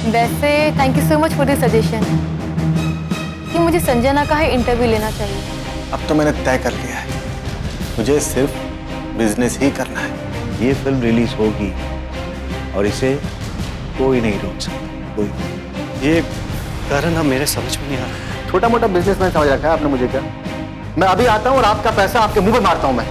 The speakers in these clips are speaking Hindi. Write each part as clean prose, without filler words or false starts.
वैसे thank you so much for this suggestion कि मुझे संजना का ही इंटरव्यू लेना चाहिए। अब तो मैंने तय कर लिया है, मुझे सिर्फ बिजनेस ही करना है। ये फिल्म रिलीज होगी और इसे कोई नहीं रोक सकता, कोई। ये कारण अब मेरे समझ में नहीं आ रहा। छोटा मोटा बिजनेसमैन समझ रखा है आपने मुझे क्या? मैं अभी आता हूँ और आपका पैसा आपके मुंह पे मारता हूँ मैं।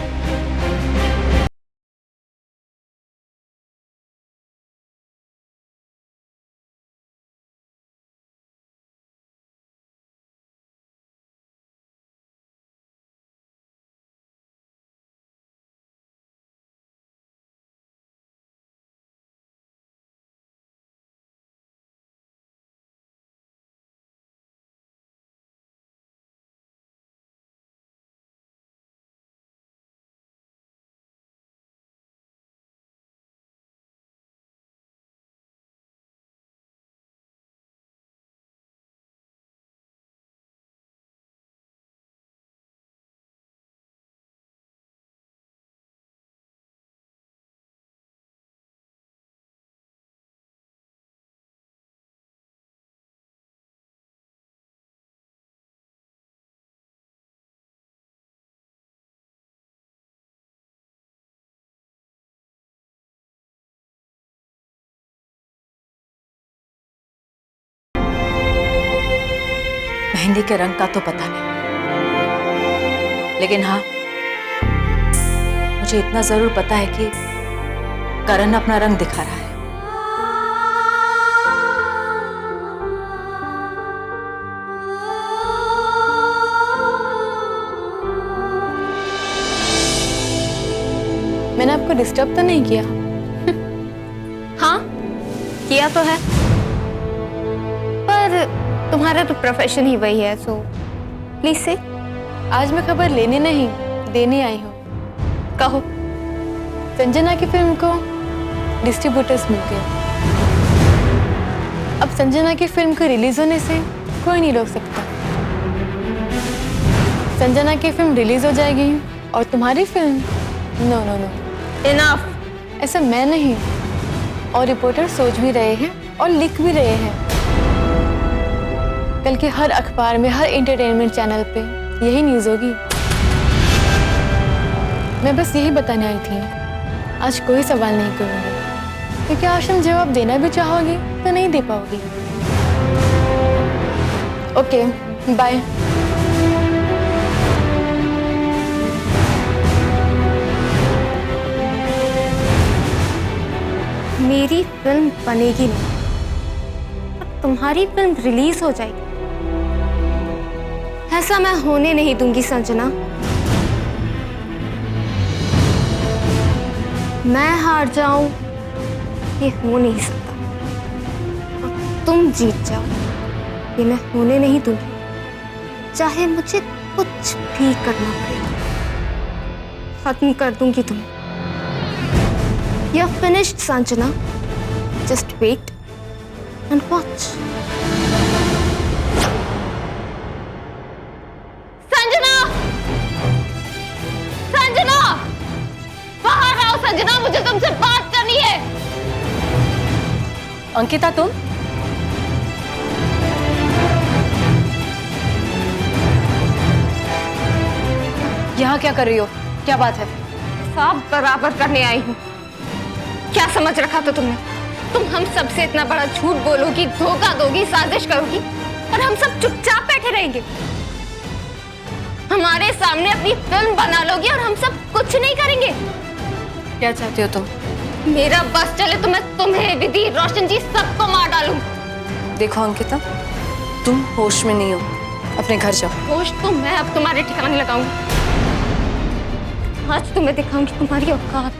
मेहंदी के रंग का तो पता नहीं, लेकिन हाँ, मुझे इतना जरूर पता है कि करण अपना रंग दिखा रहा है। मैंने आपको डिस्टर्ब तो नहीं किया? हाँ, किया तो है, पर तुम्हारा तो प्रोफेशन ही वही है, सो प्लीज से। आज मैं खबर लेने नहीं, देने आई हूँ। कहो। संजना की फिल्म को डिस्ट्रीब्यूटर्स मिल गए। अब संजना की फिल्म को रिलीज होने से कोई नहीं रोक सकता। संजना की फिल्म रिलीज हो जाएगी और तुम्हारी film no no no, enough. ऐसा मैं नहीं, और रिपोर्टर सोच भी रहे हैं और लिख भी रहे हैं। कल के हर अखबार में, हर एंटरटेनमेंट चैनल पे यही न्यूज़ होगी। मैं बस यही बताने आई थी, आज कोई सवाल नहीं करूँगी, क्योंकि आज तुम जवाब देना भी चाहोगी तो नहीं दे पाओगी। Okay, bye. मेरी फिल्म बनेगी नहीं, पर तुम्हारी फिल्म रिलीज हो जाएगी। ऐसा मैं होने नहीं दूंगी संजना। मैं हार जाऊं ये हो नहीं सकता, और तुम जीत जाओ ये मैं होने नहीं दूंगी। चाहे मुझे कुछ भी करना पड़े, खत्म कर दूंगी तुम्हें। You're finished, Sanjana. Just wait and watch. Sanjana! Sanjana! बाहर आओ संजना, मुझे तुमसे बात करनी है। अंकिता, तुम? यहाँ क्या कर रही हो? क्या बात है? सब बराबर करने आई हूँ। क्या समझ रखा था तुमने? तुम हम सबसे इतना बड़ा झूठ बोलोगी, धोखा दोगी, साजिश करोगी और हम सब चुपचाप बैठे रहेंगे। हमारे सामने अपनी फिल्म बना लोगी और हम सब कुछ नहीं करेंगे। क्या चाहती हो तुम? मेरा बस चले तो मैं तुम्हें, विधि, रोशन जी सबको मार डालूं। देखो अंकिता, तुम होश में नहीं हो, अपने घर जाओ। होश तो मैं अब तुम्हारे ठिकाने लगाऊंगी। आज तुम्हें दिखाऊंगी तुम्हारी औकात।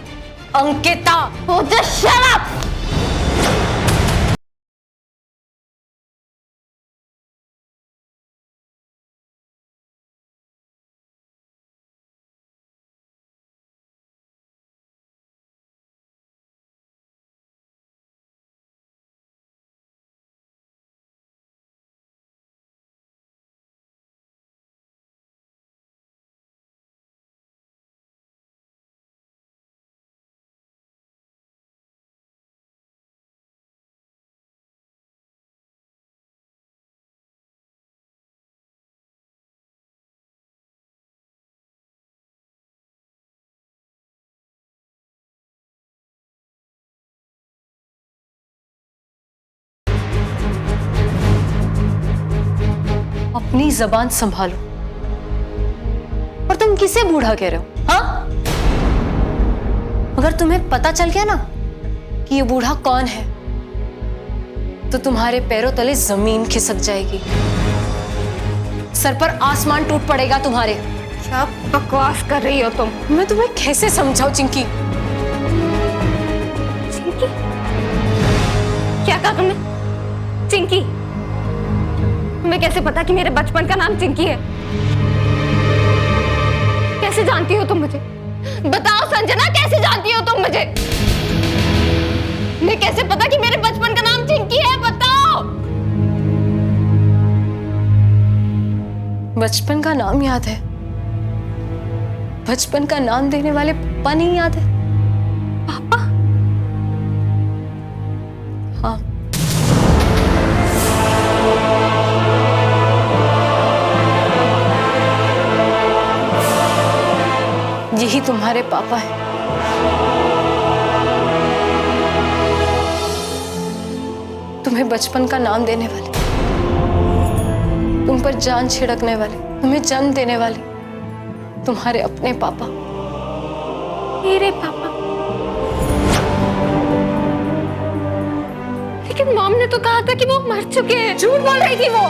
Ankita! Oh, just shut up! अपनी जबान संभालो। और तुम किसे बूढ़ा कह रहे हो? हाँ, अगर तुम्हें पता चल गया ना कि ये बूढ़ा कौन है तो तुम्हारे पैरों तले जमीन खिसक जाएगी, सर पर आसमान टूट पड़ेगा तुम्हारे। क्या बकवास कर रही हो तुम? मैं तुम्हें कैसे समझाऊं चिंकी? चिंकी? क्या कहा तुमने? चिंकी? तुम्हें कैसे पता कि मेरे बचपन का नाम चिंकी है? कैसे जानती हो तुम मुझे? बताओ संजना, कैसे जानती हो तुम मुझे? मैं कैसे पता कि मेरे बचपन का नाम चिंकी है? बताओ। बचपन का नाम याद है? बचपन का नाम देने वाले पापा नहीं याद है? पापा? हाँ, यही तुम्हारे पापा हैं। तुम्हें बचपन का नाम देने वाले, तुम पर जान छिड़कने वाले, तुम्हें जन्म देने वाले तुम्हारे अपने पापा। मेरे पापा? लेकिन मॉम ने तो कहा था कि वो मर चुके हैं। झूठ बोल रही थी वो।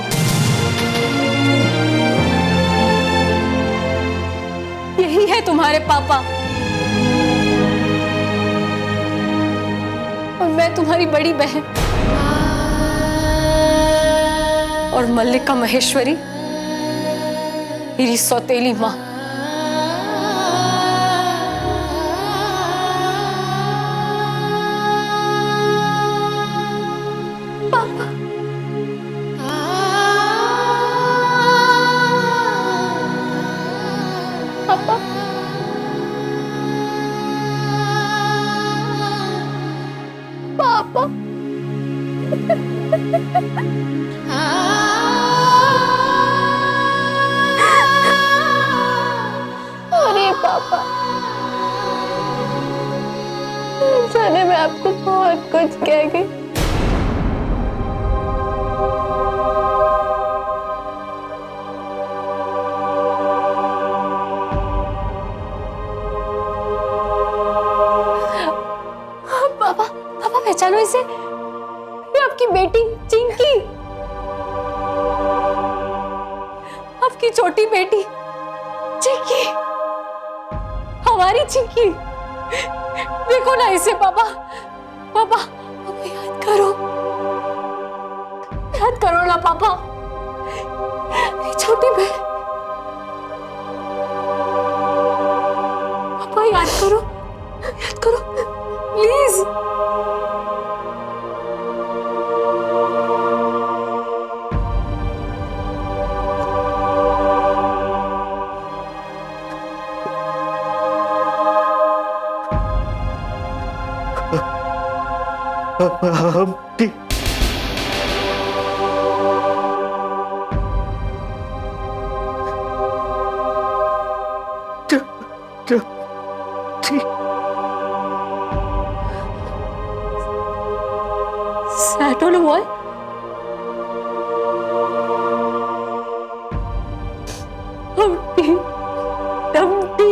यही है तुम्हारे पापा। और मैं तुम्हारी बड़ी बहन और मल्लिका महेश्वरी मेरी सौतेली माँ। पापा? अरे पापा, जाने मैं आपको बहुत कुछ कह गई। पापा, पापा पहचानो इसे, ये आपकी बेटी चिंकी, आपकी छोटी बेटी चिंकी, हमारी चिंकी। देखो ना इसे पापा, पापा, पापा याद करो ना पापा, ये छोटी बहन। पापा याद करो please. Sat on a wall? Dumpty.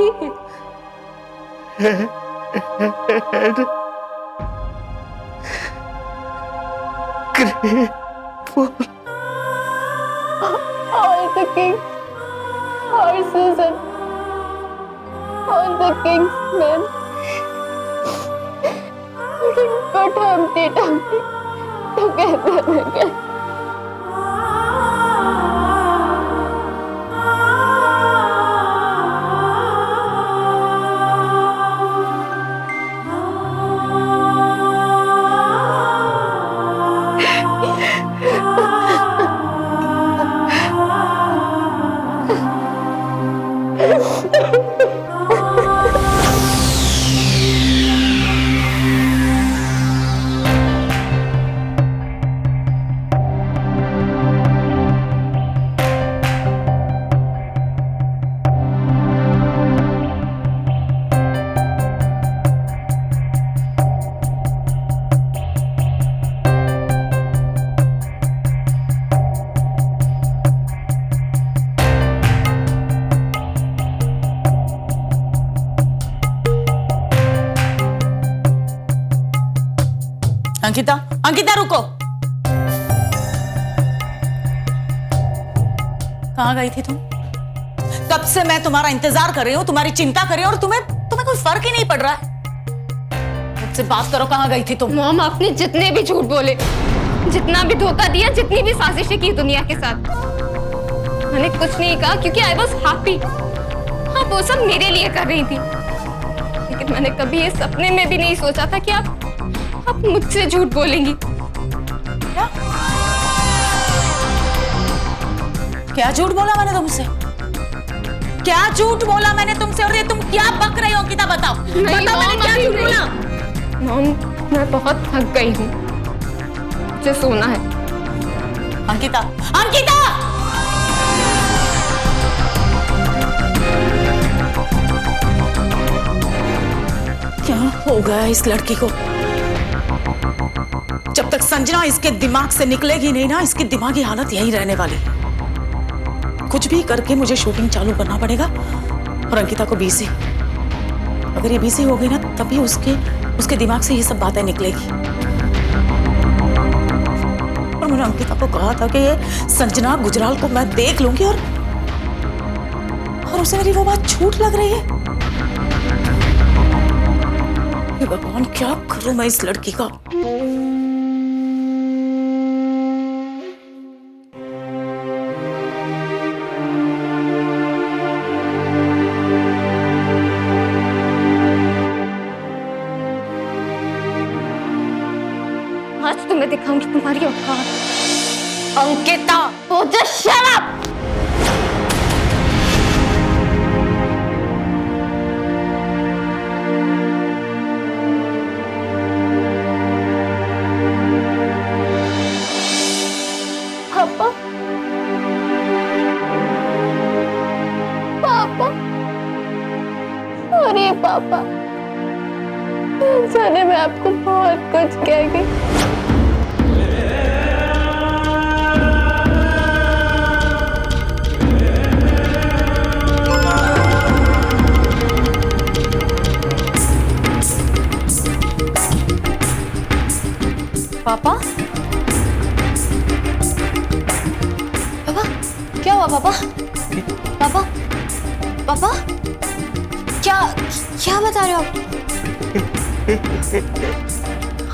All the king's horses and all the king's men couldn't put Humpty Dumpty together again. Ankita, Ankita रुको। कहाँ गई थी तुम? कब से मैं तुम्हारा इंतजार कर रही हूँ, तुम्हारी चिंता कर रही हूँ और तुम्हें कोई फर्क ही नहीं पड़ रहा है। मुझसे बात करो, कहाँ गई थी तुम? मॉम, आपने जितने भी झूठ बोले, जितना भी धोखा दिया, जितनी भी साजिशें की दुनिया के साथ, मैंने कुछ नहीं कहा क्योंकि आई वॉज हैप्पी। हाँ, वो सब मेरे लिए कर रही थी, लेकिन मैंने कभी ये सपने में भी नहीं सोचा था कि आप मुझसे झूठ बोलेंगी। क्या झूठ बोला मैंने तुमसे? क्या झूठ बोला मैंने तुमसे? और ये तुम क्या बक रही हो अंकिता, बताओ। बताओ मैंने क्या झूठ बोला? मॉम, मैं बहुत थक गई हूँ, मुझे सोना है। अंकिता, अंकिता! क्या हो गया इस लड़की को? जब तक संजना इसके दिमाग से निकलेगी नहीं ना, इसकी दिमागी हालत यही रहने वाली है। कुछ भी करके मुझे शूटिंग चालू करना पड़ेगा और अंकिता को बिजी, अगर ये बिजी हो गई ना तभी उसके दिमाग से ये सब बातें निकलेगी। और मैंने अंकिता को कहा था कि ये संजना गुजराल को मैं देख लूंगी और उसे मेरी वो बात झूठ लग रही है। हे भगवान, क्या करूं मैं इस लड़की का? आज तुम्हें दिखाऊंगी तुम्हारी औकात। Ankita, Oh, just shut up! पापा, पापा, अरे पापा, जाने मैं आपको बहुत कुछ कह गई। पापा? पापा, क्या हुआ पापा? पापा? पापा? क्या बता रहे हो आप?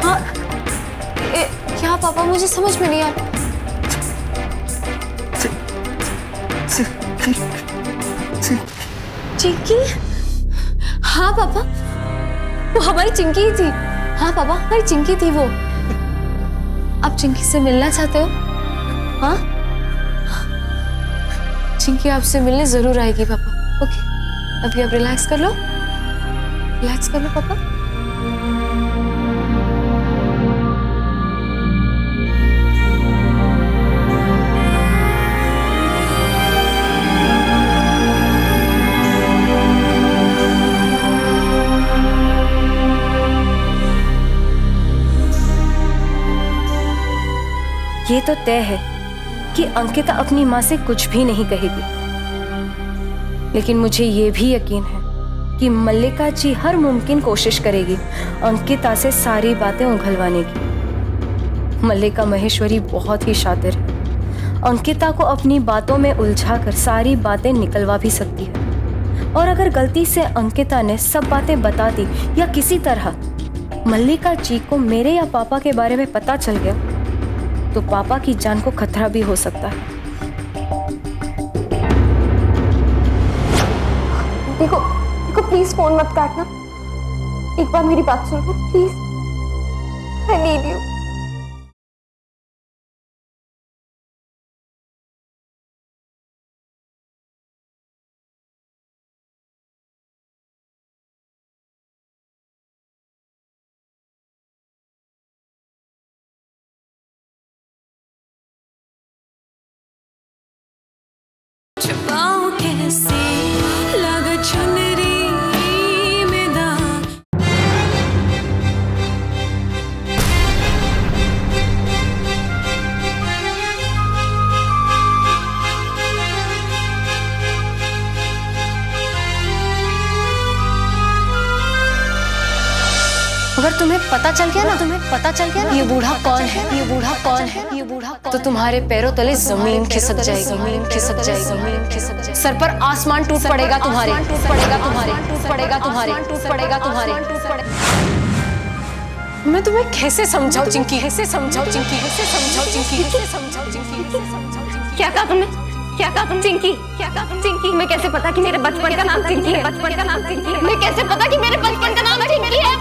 हाँ, क्या पापा, मुझे समझ में नहीं आ रहा। चिंकी? हाँ पापा, वो हमारी चिंकी ही थी। हाँ पापा, हमारी चिंकी थी वो। आप चिंकी से मिलना चाहते हो? हाँ, चिंकी आपसे मिलने जरूर आएगी पापा। ओके, अभी आप रिलैक्स कर लो, रिलैक्स कर लो पापा। ये तो तय है कि अंकिता अपनी माँ से कुछ भी नहीं कहेगी, लेकिन मुझे ये भी यकीन है कि मल्लिका जी हर मुमकिन कोशिश करेगी अंकिता से सारी बातें उगलवाने की। मल्लिका महेश्वरी बहुत ही शातिर है, अंकिता को अपनी बातों में उलझाकर सारी बातें निकलवा भी सकती है। और अगर गलती से अंकिता ने सब बातें बता दी या किसी तरह मल्लिका जी को मेरे या पापा के बारे में पता चल गया तो पापा की जान को खतरा भी हो सकता है। देखो, प्लीज फोन मत काटना, एक बार मेरी बात सुनो प्लीज, आई नीड यू। छुपाऊं कैसे लगा चुनरी में दाग। पता चल गया ना, तुम्हें पता चल गया ना ये बूढ़ा कौन है, ये बूढ़ा कौन है, ये बूढ़ा तो तुम्हारे पैरों तले जमीन खिसक जाएगी, जमीन खिसक जाएगी, जमीन खिसक जाएगी, सर पर आसमान टूट पड़ेगा तुम्हारे, टूट पड़ेगा तुम्हारे, टूट पड़ेगा तुम्हारे, टूट पड़ेगा तुम्हारे, टूट पड़ेगा। मैं तुम्हें कैसे समझाऊं चिंकी, कैसे समझाऊं चिंकी, कैसे समझाऊं चिंकी, कैसे समझाऊं चिंकी, कैसे समझाऊं चिंकी। क्या कहा तुमने? क्या कहा तुम? चिंकी? क्या कहा तुम? चिंकी? मैं कैसे पता कि मेरे बचपन का नाम चिंकी है? बचपन का नाम चिंकी है? मैं कैसे पता कि मेरे बचपन का नाम चिंकी है?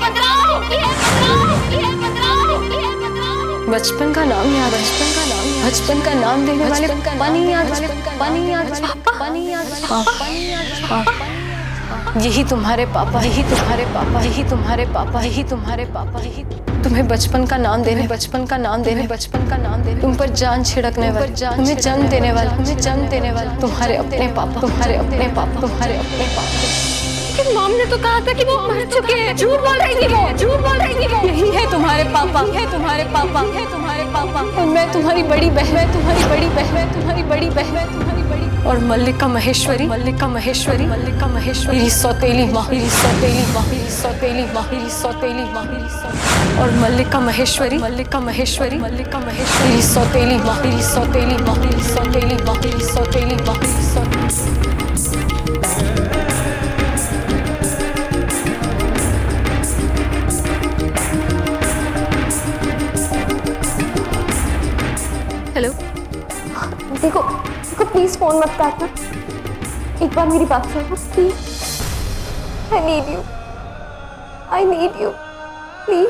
बचपन का नाम याद, बचपन का नाम, बचपन का नाम देने वाले पानी याद, पानी याद, पानी याद। यही तुम्हारे पापा, यही तुम्हारे पापा, यही तुम्हारे पापा, यही तुम्हारे पापा, यही तुम्हें बचपन का नाम देने, बचपन का नाम देने, बचपन का नाम देने, तुम पर जान छिड़कने वाले, तुम्हें जन्म देने वाले, तुम्हें जन्म देने वाले तुम्हारे अपने पापा, तुम्हारे अपने पापा, तुम्हारे अपने पापा। लेकिन मॉम ने तो कहा था कि वो मर चुके हैं। झूठ बोल रही थी वो, झूठ बोल रही थी वो। यही है तुम्हारे पापा, है तुम्हारे पापा, है तुम्हारे पापा। और मैं तुम्हारी बड़ी बहन, मैं तुम्हारी बड़ी बहन, मैं तुम्हारी बड़ी बहन, मैं तुम्हारी बड़ी। और मल्लिका महेश्वरी, मल्लिका महेश्वरी, मल्लिका महेश्वरी, मेरी सौतेली माँ, मेरी सौतेली माँ, मेरी सौतेली माँ, मेरी सौतेली माँ, मेरी सौतेली। और मल्लिका महेश्वरी, मल्लिका महेश्वरी, मल्लिका महेश्वरी, मेरी सौतेली माँ, मेरी सौतेली माँ, मेरी सौतेली माँ, मेरी सौतेली माँ, मेरी सौतेली। हेलो, देखो प्लीज फोन मत काटना, एक बार मेरी बात सुनो please. I need you, I need you please.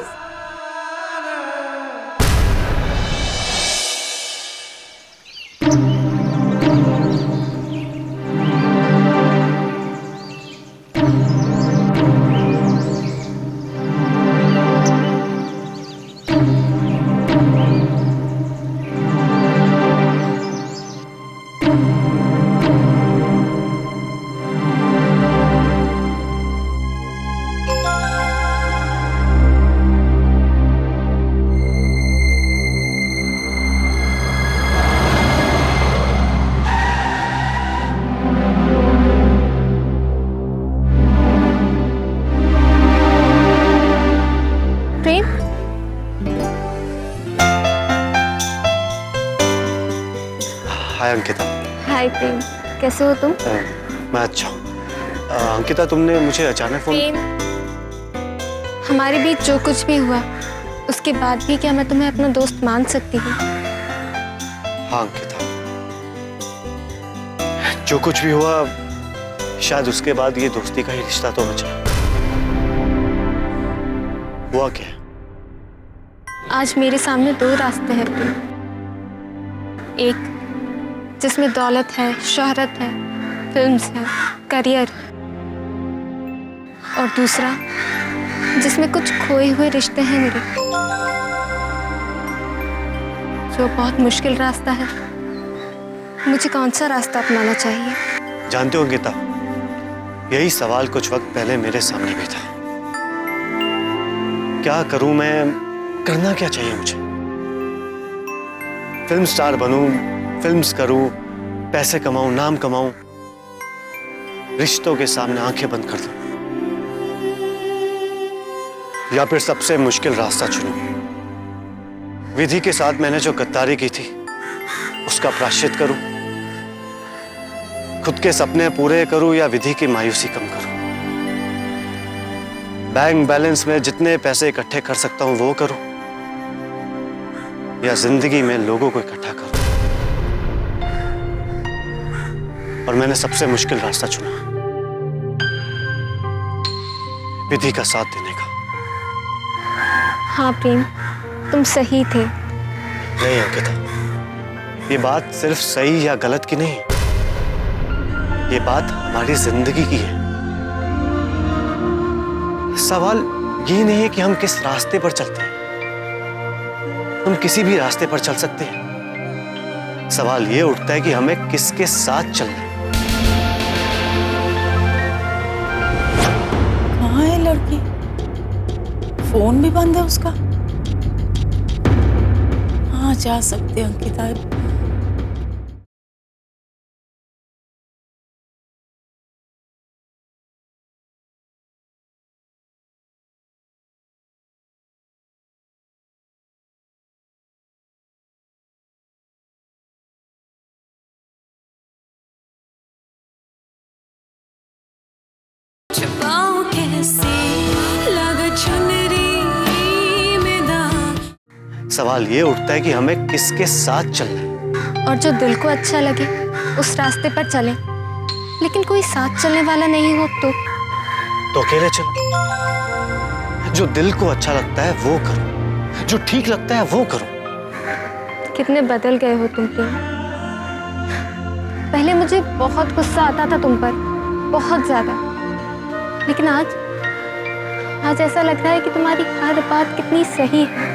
Hi Ankita. Hi Prem, कैसे हो तुम? मैं अच्छा हूँ। अंकिता, तुमने मुझे अचानक फोन। प्रेम, हमारे बीच जो कुछ भी हुआ उसके बाद भी क्या मैं तुम्हें अपना दोस्त मान सकती हूँ? हाँ अंकिता, जो कुछ भी हुआ शायद उसके बाद ये दोस्ती का ही रिश्ता तो बचा। हुआ क्या? आज मेरे सामने दो रास्ते हैं प्रेम। एक जिसमें दौलत है, शोहरत है, फिल्म्स है, करियर, और दूसरा जिसमें कुछ खोए हुए रिश्ते हैं मेरे। जो बहुत मुश्किल रास्ता है। मुझे कौन सा रास्ता अपनाना चाहिए? जानते हो अंकिता, यही सवाल कुछ वक्त पहले मेरे सामने भी था। क्या करूं मैं, करना क्या चाहिए मुझे? फिल्म स्टार बनूं, फिल्म्स करूं, पैसे कमाऊं, नाम कमाऊं, रिश्तों के सामने आंखें बंद कर दूं, या फिर सबसे मुश्किल रास्ता चुनूं? विधि के साथ मैंने जो गद्दारी की थी उसका प्रायश्चित करूं, खुद के सपने पूरे करूं, या विधि की मायूसी कम करूं? बैंक बैलेंस में जितने पैसे इकट्ठे कर सकता हूं वो करूं, या जिंदगी में लोगों को इकट्ठा करूं? और मैंने सबसे मुश्किल रास्ता चुना, विधि का साथ देने का। हाँ प्रेम, तुम सही थे। नहीं अंकिता, ये बात सिर्फ सही या गलत की नहीं, ये बात हमारी जिंदगी की है। सवाल ये नहीं है कि हम किस रास्ते पर चलते हैं, हम किसी भी रास्ते पर चल सकते हैं। सवाल ये उठता है कि हमें किसके साथ चलना है। कहाँ है लड़की? फोन भी बंद है उसका। हाँ, जा सकते हैं अंकिता। सवाल ये उठता है कि हमें किसके साथ चलना है। और जो दिल को अच्छा लगे उस रास्ते पर चले, लेकिन कोई साथ चलने वाला नहीं हो तो अकेले चलो। जो दिल को अच्छा लगता है वो करो, जो ठीक लगता है वो करो। कितने बदल गए हो तुम प्रेम। पहले मुझे बहुत गुस्सा आता था तुम पर, बहुत ज्यादा, लेकिन आज ऐसा लग रहा है कि तुम्हारी हर बात कितनी सही है।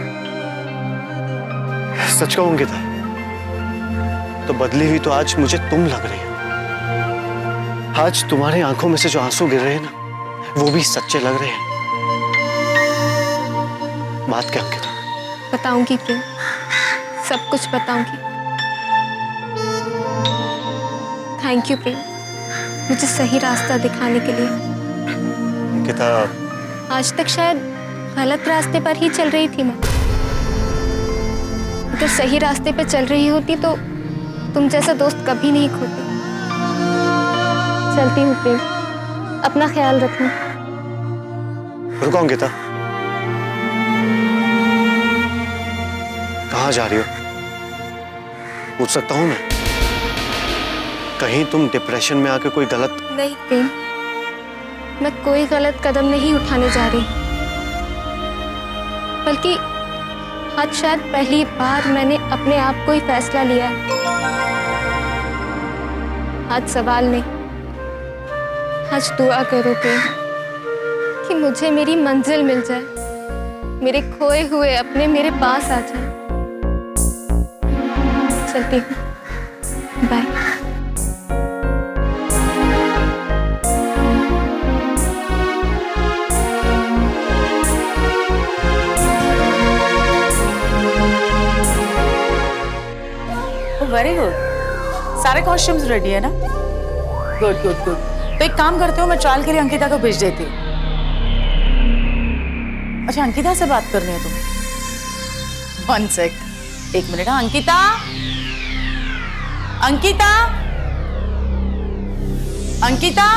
सच कहूंगी तो बदली हुई तो आज मुझे तुम लग रही हो। आज तुम्हारे आंखों में से जो आंसू गिर रहे हैं ना, वो भी सच्चे लग रहे हैं। बात क्या अंकिता? बताऊंगी प्रेम, सब कुछ बताऊंगी। थैंक यू प्रेम, मुझे सही रास्ता दिखाने के लिए। अंकिता, आज तक शायद गलत रास्ते पर ही चल रही थी मैं। अगर सही रास्ते पर चल रही होती तो तुम जैसा दोस्त कभी नहीं खोती। चलती हूँ प्रेम, अपना ख्याल रखना। रुको अंकिता, कहाँ जा रही हो? पूछ सकता हूँ मैं? कहीं तुम डिप्रेशन में आके कोई गलत? नहीं प्रेम, मैं कोई गलत कदम नहीं उठाने जा रही, बल्कि आज शायद पहली बार मैंने अपने आप को ही फैसला लिया है। आज सवाल नहीं, आज दुआ करो प्रेम कि मुझे मेरी मंजिल मिल जाए, मेरे खोए हुए अपने मेरे पास आ जाए। चलती हूँ, बाय। वेरी गुड, सारे कॉस्ट्यूम्स रेडी है ना? Good good good. तो एक काम करते हो, मैं ट्रायल के लिए अंकिता को भेज देती हूँ। अच्छा, अंकिता से बात करनी है तुम्हें? 1 सेक, 1 मिनट। अंकिता, अंकिता, अंकिता,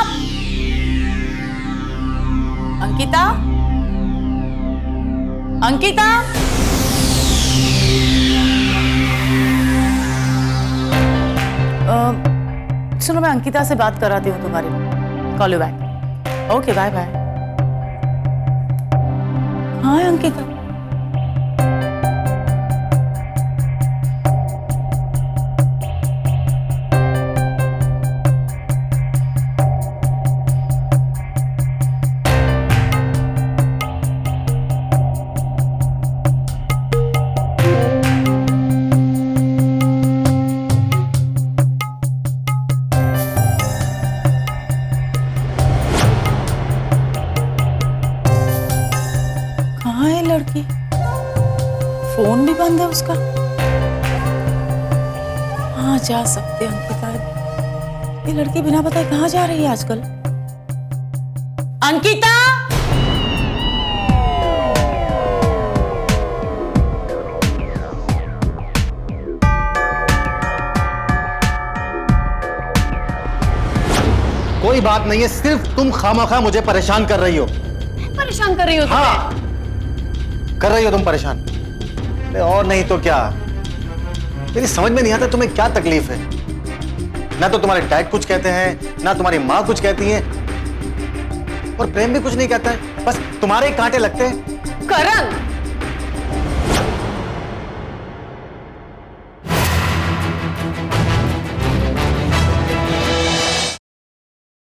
अंकिता, अंकिता। सुनो, मैं अंकिता से बात कराती हूँ तुम्हारी। Call you back. Okay, bye bye. हाँ अंकिता, लड़की, फोन भी बंद है उसका। हाँ, जा सकते अंकिता। ये लड़की बिना बताए कहाँ जा रही है आजकल? अंकिता, कोई बात नहीं है, सिर्फ तुम खामखा मुझे परेशान कर रही हो। परेशान कर रही हो? हाँ, कर रही हो तुम परेशान। और नहीं तो क्या। मेरी समझ में नहीं आता तुम्हें क्या तकलीफ है। ना तो तुम्हारे डैड कुछ कहते हैं, ना तुम्हारी माँ कुछ कहती है, और प्रेम भी कुछ नहीं कहता है। बस तुम्हारे कांटे लगते हैं। करण,